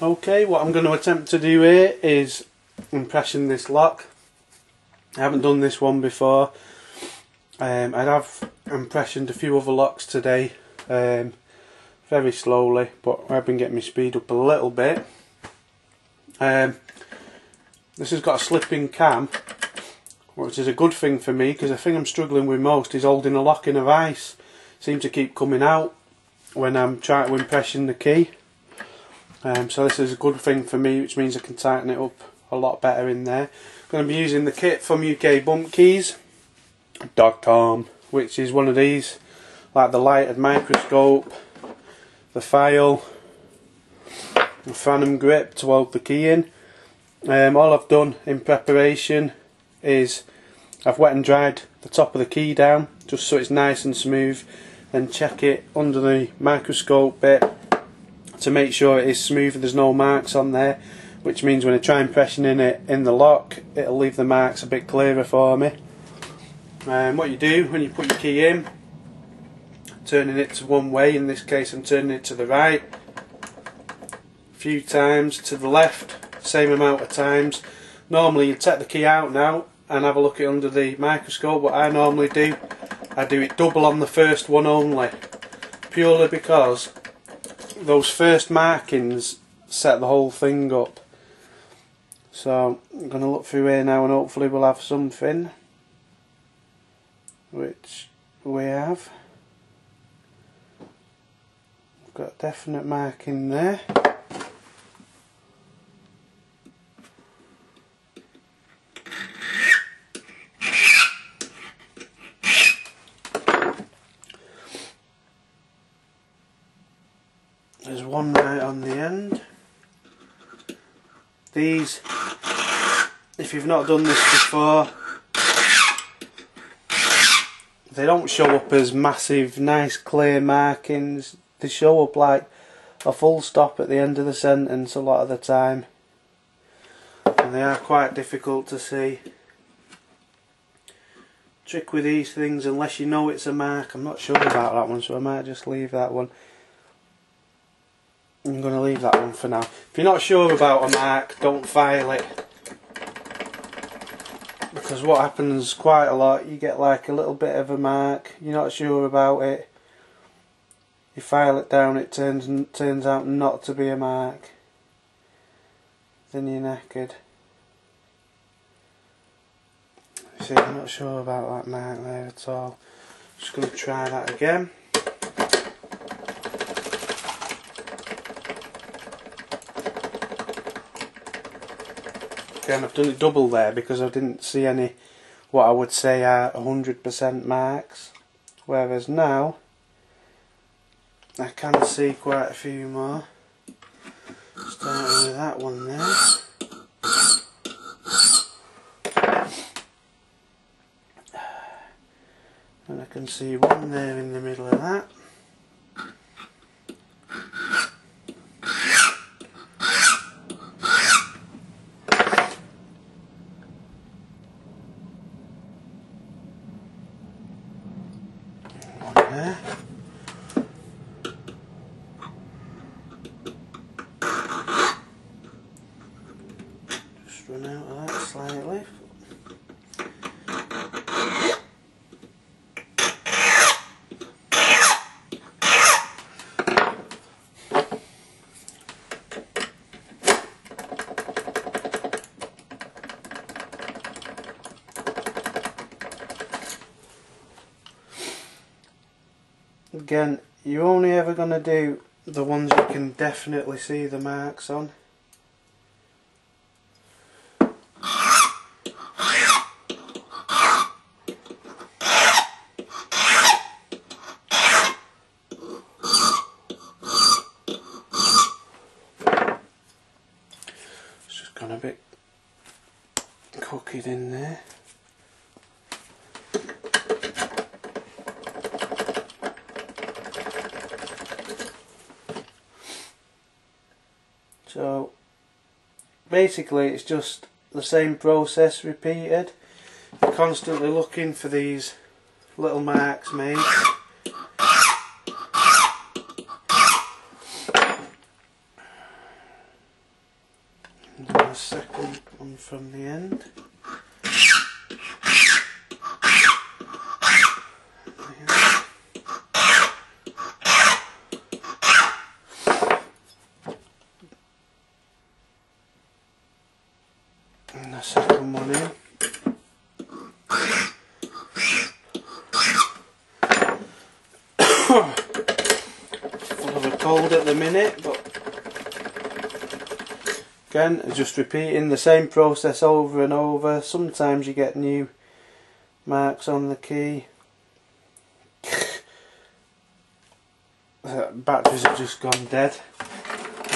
Okay, what I'm going to attempt to do here is impression this lock. I haven't done this one before. I have impressioned a few other locks today, very slowly, but I've been getting my speed up a little bit. This has got a slipping cam, which is a good thing for me, because the thing I'm struggling with most is holding a lock in a vice. Seems to keep coming out when I'm trying to impression the key. So this is a good thing for me, which means I can tighten it up a lot better in there. I'm going to be using the kit from ukbumpkeys.com, which is one of these, like the lighted microscope, the file, the phantom grip to hold the key in. All I've done in preparation is I've wet and dried the top of the key down just so it's nice and smooth, then check it under the microscope bit to make sure it is smooth and there's no marks on there, which means when I try impressioning it in the lock, it'll leave the marks a bit clearer for me. What you do when you put your key in, turning it to one way, in this case I'm turning it to the right, a few times to the left, same amount of times. Normally you take the key out now and have a look at under the microscope. What I normally do, I do it double on the first one only, purely because those first markings set the whole thing up. So I'm going to look through here now and hopefully we'll have something, which we have. We've got a definite marking there. There's one right on the end. These, if you've not done this before, they don't show up as massive, nice, clear markings. They show up like a full stop at the end of the sentence a lot of the time, and they are quite difficult to see. Trick with these things, unless you know it's a mark, I'm not sure about that one, so I might just leave that one. I'm going to leave that one for now. If you're not sure about a mark, don't file it, because what happens quite a lot, you get like a little bit of a mark, you're not sure about it, you file it down, it turns out not to be a mark, then you're knackered. See, I'm not sure about that mark there at all. Just going to try that again. Again, I've done it double there because I didn't see any what I would say are 100% marks, whereas now I can see quite a few more. Starting with that one there. And I can see one there in the middle of that. There. Just run out of that slightly. Again, you're only ever going to do the ones you can definitely see the marks on. It's just gone a bit cooked in there. So basically it's just the same process repeated. You're constantly looking for these little marks made. And then the second one from the end. And the second one in. Full of a cold at the minute, but again, just repeating the same process over and over. Sometimes you get new marks on the key. Batteries have just gone dead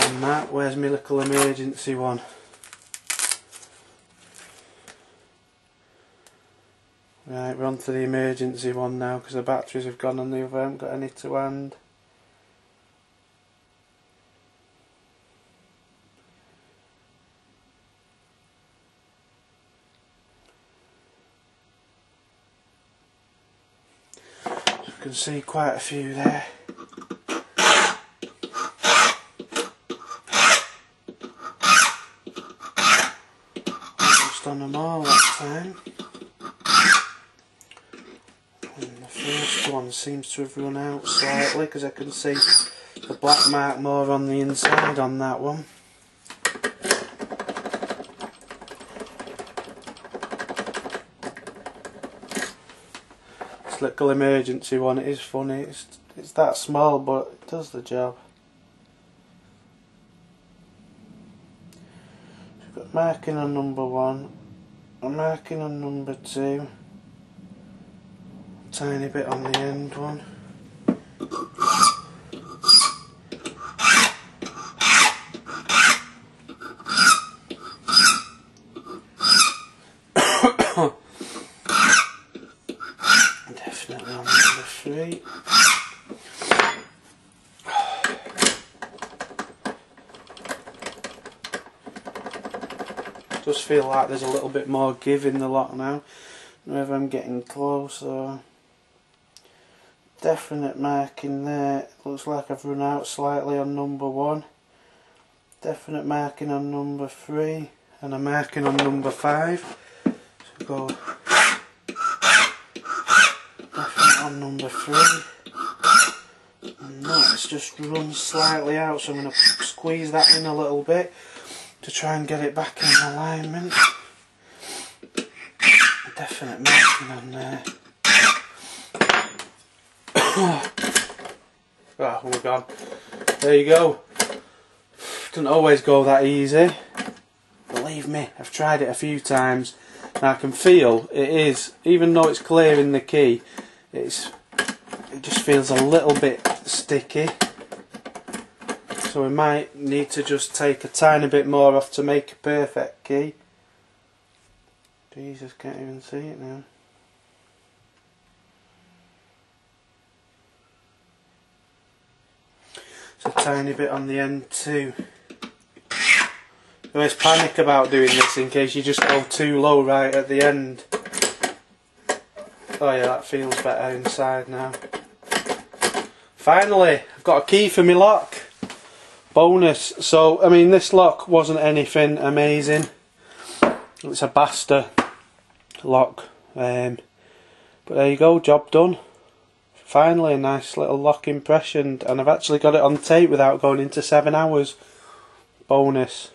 on that. Where's my little emergency one? Right, we're on to the emergency one now because the batteries have gone on the other. I haven't got any to hand. You can see quite a few there. Almost on them all that time. And the first one seems to have run out slightly because I can see the black mark more on the inside on that one. This little emergency one, it is funny, it's that small but it does the job. So we've got marking on number 1, a marking on number 2. Tiny bit on the end one. Definitely on number 3. Does feel like there's a little bit more give in the lock now. Whenever I'm getting closer. Definite marking there. Looks like I've run out slightly on number 1. Definite marking on number 3 and a marking on number 5. So go definite on number 3. And that's just run slightly out, so I'm going to squeeze that in a little bit to try and get it back in alignment. Definite marking on there. Oh, we're gone. There you go. Doesn't always go that easy. Believe me, I've tried it a few times and I can feel it is, even though it's clear in the key, it just feels a little bit sticky. So we might need to just take a tiny bit more off to make a perfect key. Jesus, can't even see it now. It's a tiny bit on the end too. Always panic about doing this in case you just go too low right at the end. Oh yeah, that feels better inside now. Finally, I've got a key for my lock. Bonus. So, I mean, this lock wasn't anything amazing. It's a basta lock. But there you go, job done. Finally, a nice little lock impression, and I've actually got it on tape without going into 7 hours. Bonus.